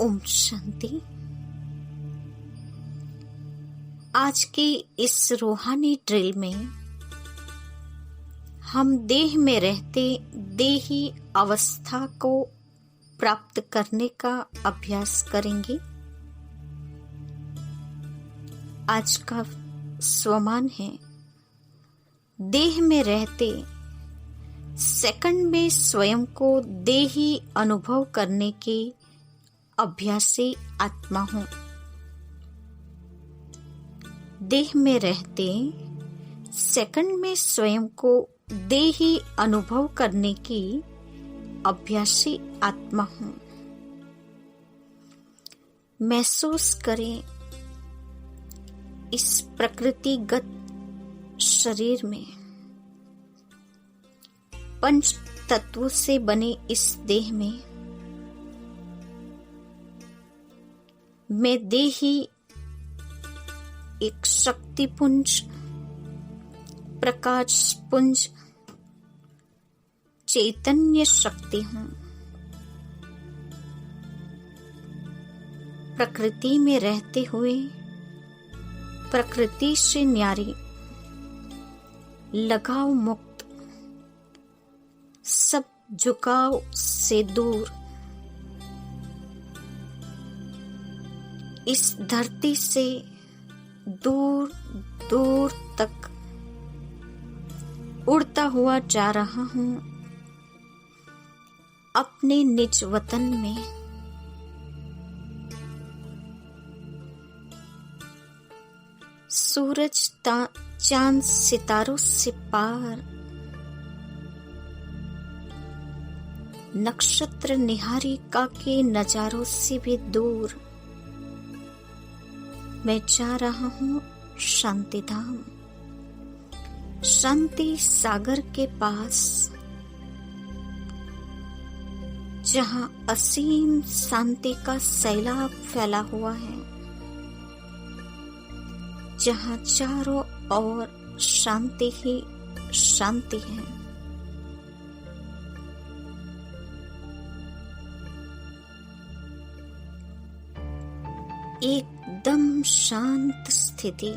ओम शांति। आज की इस रूहानी ड्रिल में हम देह में रहते देही अवस्था को प्राप्त करने का अभ्यास करेंगे। आज का स्वमान है, देह में रहते सेकंड में स्वयं को देही अनुभव करने के अभ्यासी आत्मा हूं। देह में रहते सेकंड में स्वयं को देही अनुभव करने की अभ्यासी आत्मा हूं। महसूस करें इस प्रकृतिगत शरीर में पंच तत्वों से बने इस देह में मैं देही एक शक्ति पुंज, प्रकाश पुंज, चैतन्य शक्ति हूं। प्रकृति में रहते हुए प्रकृति से न्यारी, लगाव मुक्त, सब झुकाव से दूर, इस धरती से दूर दूर तक उड़ता हुआ जा रहा हूं अपने निज वतन में। सूरज चांद सितारों से पार, नक्षत्र निहारिका के नजारों से भी दूर मैं जा रहा हूं शांति धाम, शांति सागर के पास, जहां असीम शांति का सैलाब फैला हुआ है, जहां चारों ओर शांति ही शांति है। एकदम शांत स्थिति,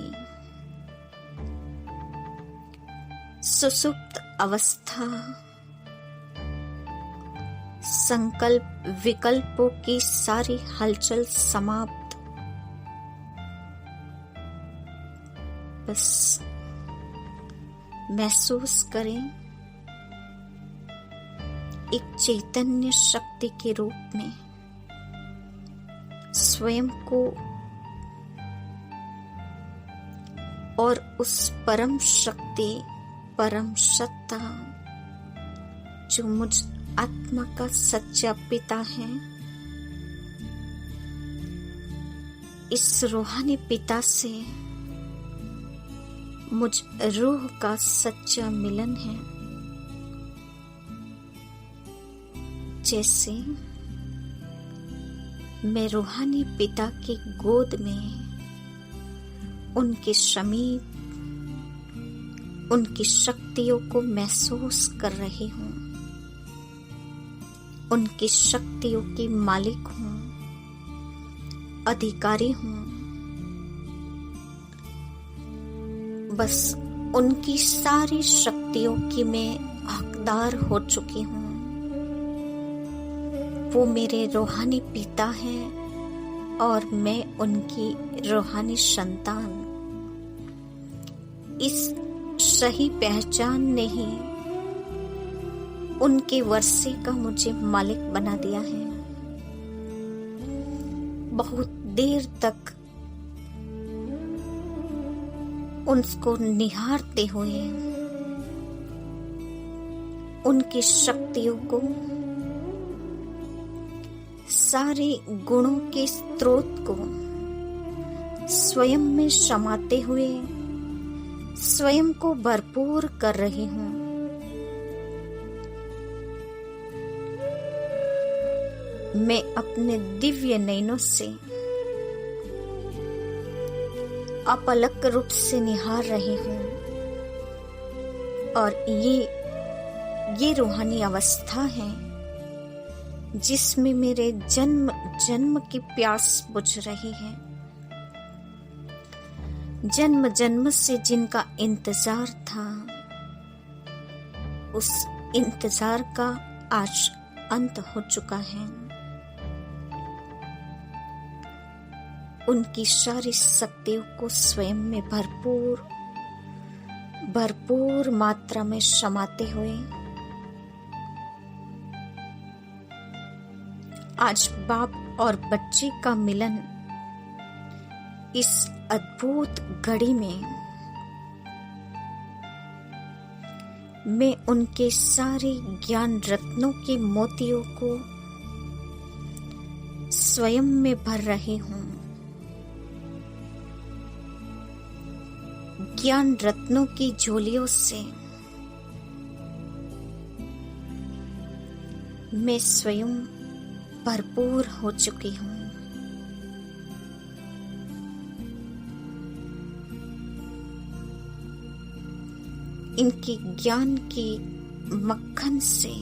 सुसुप्त अवस्था, संकल्प विकल्पों की सारी हलचल समाप्त। बस महसूस करें एक चैतन्य शक्ति के रूप में स्वयं को और उस परम शक्ति, परम सत्ता जो मुझ आत्मा का सच्चा पिता है, इस रूहानी पिता से मुझ रूह का सच्चा मिलन है। जैसे मैं रूहानी पिता की गोद में उनके समीप उनकी शक्तियों को महसूस कर रही हूँ, उनकी शक्तियों की मालिक हूँ, अधिकारी हूँ। बस उनकी सारी शक्तियों की मैं हकदार हो चुकी हूँ। वो मेरे रूहानी पिता हैं और मैं उनकी रूहानी संतान। इस सही पहचान ने ही उनके वर्षे का मुझे मालिक बना दिया है। बहुत देर तक उनको निहारते हुए उनकी शक्तियों को, सारे गुणों के स्रोत को स्वयं में समाते हुए स्वयं को भरपूर कर रही हूँ। मैं अपने दिव्य नयनों से अपलक रूप से निहार रही हूँ और ये रूहानी अवस्था है जिसमें मेरे जन्म जन्म की प्यास बुझ रही है। जन्म जन्म से जिनका इंतजार था, उस इंतजार का आज अंत हो चुका है। उनकी सारी शक्तियों को स्वयं में भरपूर मात्रा में समाते हुए आज बाप और बच्चे का मिलन इस अद्भुत घड़ी में मैं उनके सारे ज्ञान रत्नों के मोतियों को स्वयं में भर रही हूँ। ज्ञान रत्नों की झोलियों से मैं स्वयं भरपूर हो चुकी हूँ। इनके ज्ञान की मक्खन से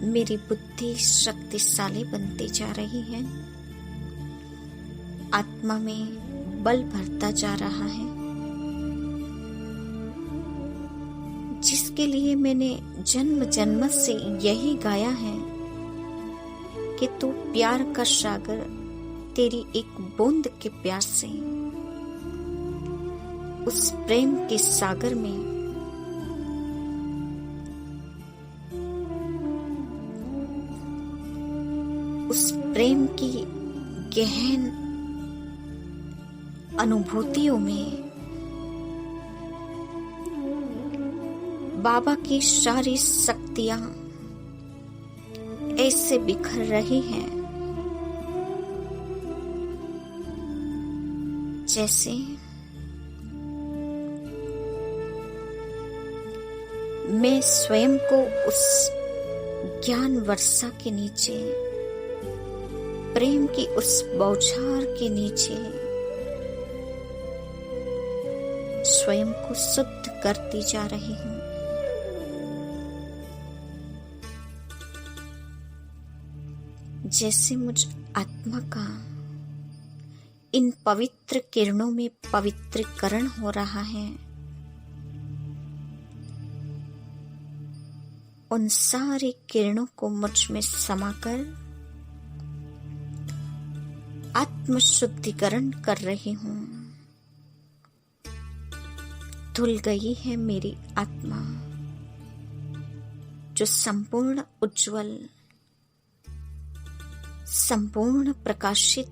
मेरी बुद्धि शक्तिशाली बनती जा रही है। आत्मा में बल भरता जा रहा है, जिसके लिए मैंने जन्म जन्म से यही गाया है कि तू प्यार का सागर तेरी एक बूंद के प्यास से उस प्रेम के सागर में उस प्रेम की गहन अनुभूतियों में बाबा की सारी शक्तियां ऐसे बिखर रही हैं जैसे मैं स्वयं को उस ज्ञान वर्षा के नीचे, प्रेम की उस बौछार के नीचे स्वयं को शुद्ध करती जा रही हूँ। जैसे मुझ आत्मा का इन पवित्र किरणों में पवित्रीकरण हो रहा है, उन सारी किरणों को मुझ में समाकर आत्म शुद्धिकरण कर रही हूँ। धुल गई है मेरी आत्मा, जो संपूर्ण उज्जवल, संपूर्ण प्रकाशित,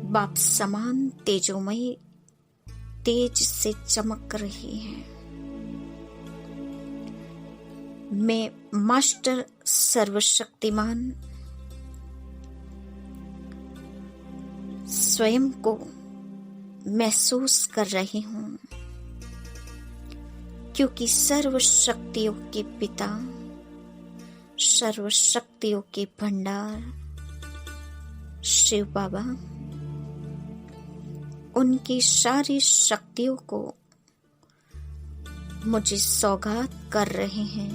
बाप समान तेजोमयी तेज से चमक रही है। मैं मास्टर सर्वशक्तिमान स्वयं को महसूस कर रही हूँ, क्योंकि सर्व शक्तियों के पिता, सर्व शक्तियों के भंडार शिव बाबा उनकी सारी शक्तियों को मुझे सौगात कर रहे हैं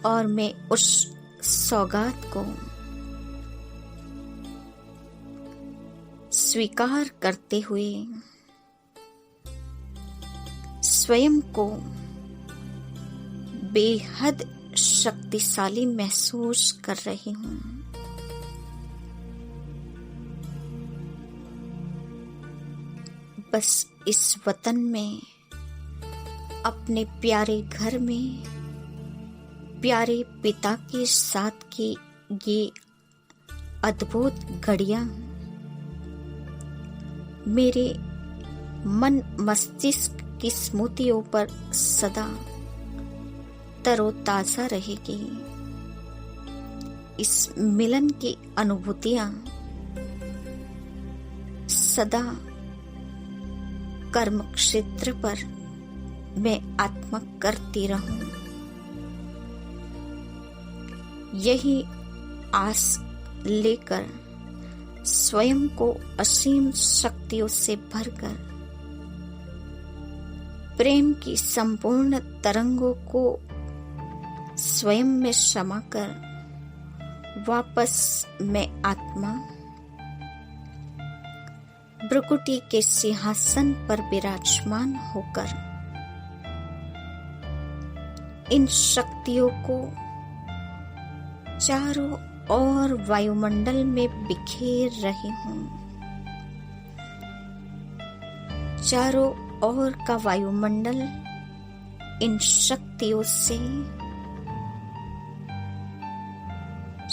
और मैं उस सौगात को स्वीकार करते हुए स्वयं को बेहद शक्तिशाली महसूस कर रही हूँ। बस इस वतन में, अपने प्यारे घर में, प्यारे पिता के साथ की ये अद्भुत घड़ियां मेरे मन मस्तिष्क की स्मृतियों पर सदा तरोताजा रहेगी। इस मिलन की अनुभूतियां सदा कर्म क्षेत्र पर मैं आत्मा करती रहूं। यही आस लेकर स्वयं को असीम शक्तियों से भरकर प्रेम की संपूर्ण तरंगों को स्वयं में समा कर वापस मैं आत्मा भ्रुकुटी के सिंहासन पर विराजमान होकर इन शक्तियों को चारों ओर वायुमंडल में बिखेर रही हूँ। चारों ओर का वायुमंडल इन शक्तियों से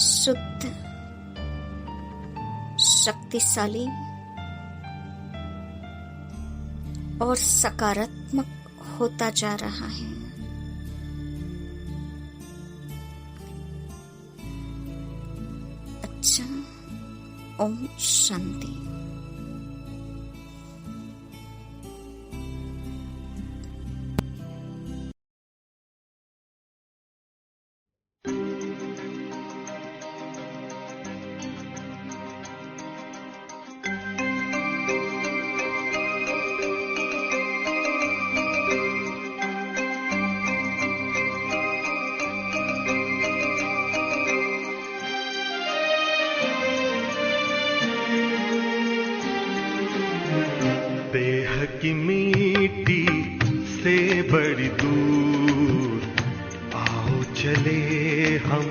शुद्ध, शक्तिशाली और सकारात्मक होता जा रहा है। अच्छा, ओम शांति। देह की मिट्टी से बड़ी दूर आओ चले हम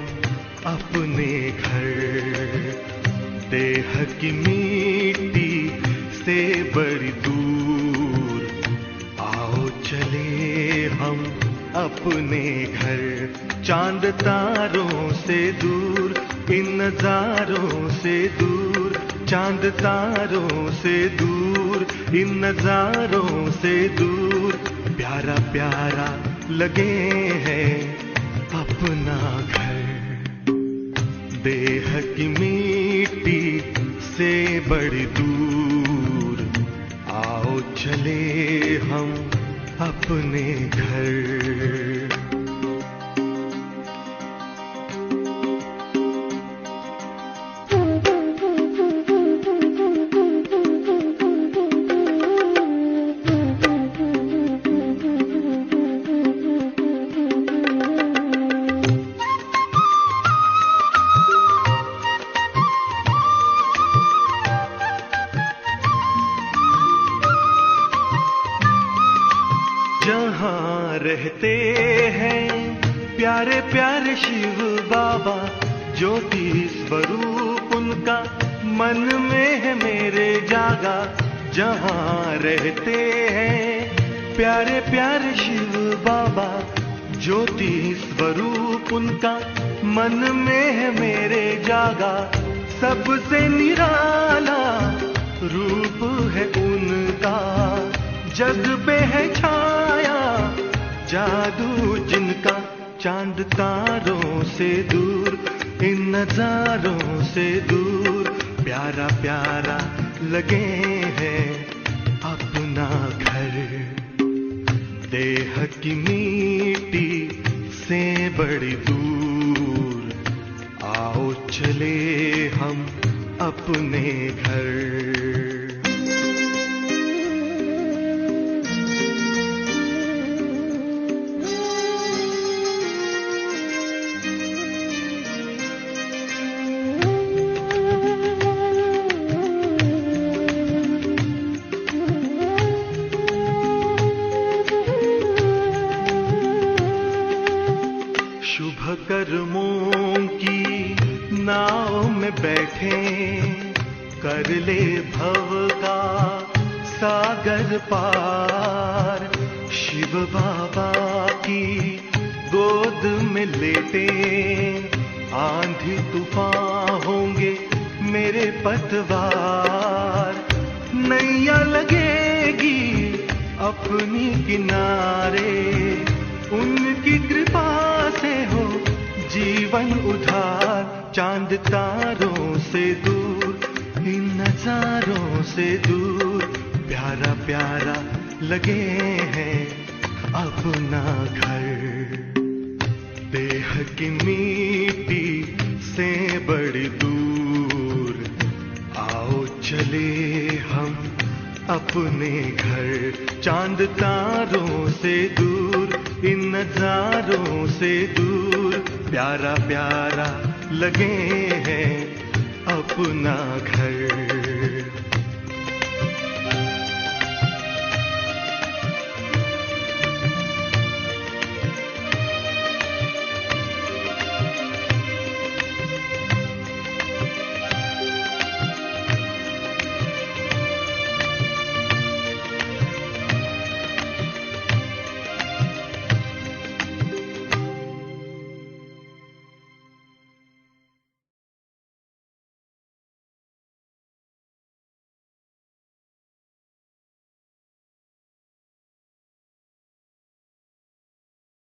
अपने घर। देह की मिट्टी से बड़ी दूर आओ चले हम अपने घर। चांद तारों से दूर, इन नजारों से दूर, चांद तारों से दूर, इन नजारों से दूर, प्यारा प्यारा लगे है अपना घर। देह की मिट्टी से बड़ी दूर आओ चले हम अपने घर। जहाँ रहते हैं प्यारे प्यारे शिव बाबा, ज्योति स्वरूप उनका मन में है मेरे जागा। जहाँ रहते हैं प्यारे प्यारे शिव बाबा, ज्योति स्वरूप उनका मन में है मेरे जागा। सबसे निराला रूप है उनका, जग पे है छाया जादू जिनका। चांद तारों से दूर, इन नजारों से दूर, प्यारा प्यारा लगे है अपना घर। देह की मिट्टी से बड़ी दूर आओ चले हम अपने घर। शुभ कर्मों की नाव में बैठे, कर ले भव का सागर पार। शिव बाबा की गोद में लेटे, आंधी तूफान होंगे मेरे पतवार। नैया लगेगी अपनी किनारे, उनकी कृपा से हो जीवन उधार। चांद तारों से दूर, इन नजारों से दूर, प्यारा प्यारा लगे हैं अपना घर। देह की मिट्टी से बड़ी दूर आओ चले हम अपने घर चांद तारों से दूर, इन नजारों से दूर, प्यारा प्यारा लगे हैं अपना घर।